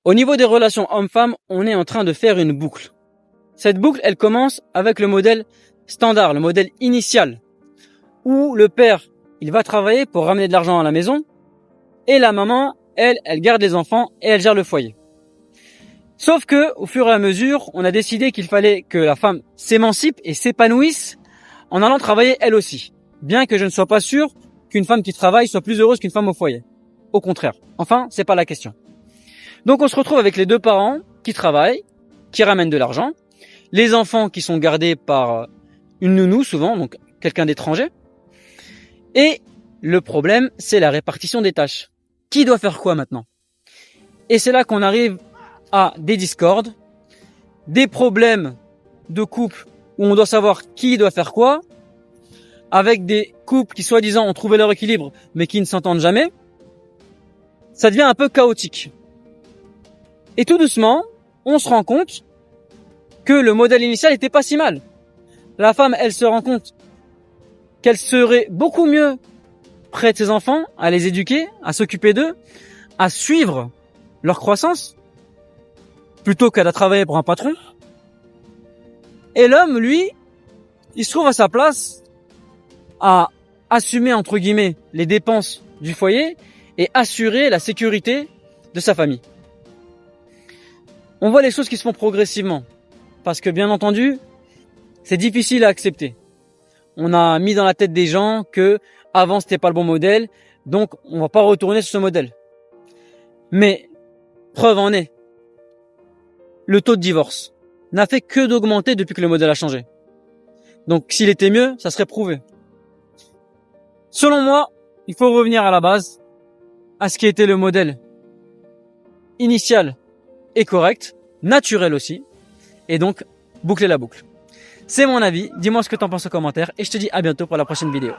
Au niveau des relations homme-femme, on est en train de faire une boucle. Cette boucle, elle commence avec le modèle standard, le modèle initial, où le père, il va travailler pour ramener de l'argent à la maison, et la maman, elle garde les enfants et elle gère le foyer. Sauf que, au fur et à mesure, on a décidé qu'il fallait que la femme s'émancipe et s'épanouisse en allant travailler elle aussi. Bien que je ne sois pas sûr qu'une femme qui travaille soit plus heureuse qu'une femme au foyer. Au contraire. Enfin, c'est pas la question. Donc on se retrouve avec les deux parents qui travaillent, qui ramènent de l'argent, les enfants qui sont gardés par une nounou souvent, donc quelqu'un d'étranger. Et le problème, c'est la répartition des tâches. Qui doit faire quoi maintenant? Et c'est là qu'on arrive à des discordes, des problèmes de couple où on doit savoir qui doit faire quoi, avec des couples qui soi-disant ont trouvé leur équilibre mais qui ne s'entendent jamais. Ça devient un peu chaotique. Et tout doucement, on se rend compte que le modèle initial n'était pas si mal. La femme, elle se rend compte qu'elle serait beaucoup mieux près de ses enfants, à les éduquer, à s'occuper d'eux, à suivre leur croissance, plutôt qu'à travailler pour un patron. Et l'homme, lui, il se trouve à sa place à assumer, entre guillemets, les dépenses du foyer et assurer la sécurité de sa famille. On voit les choses qui se font progressivement, parce que bien entendu, c'est difficile à accepter. On a mis dans la tête des gens que avant c'était pas le bon modèle, donc on va pas retourner sur ce modèle. Mais preuve en est, le taux de divorce n'a fait que d'augmenter depuis que le modèle a changé. Donc s'il était mieux, ça serait prouvé. Selon moi, il faut revenir à la base, à ce qui était le modèle initial et correct, naturel aussi, et donc boucler la boucle. C'est mon avis, dis-moi ce que t'en penses en commentaire, et je te dis à bientôt pour la prochaine vidéo.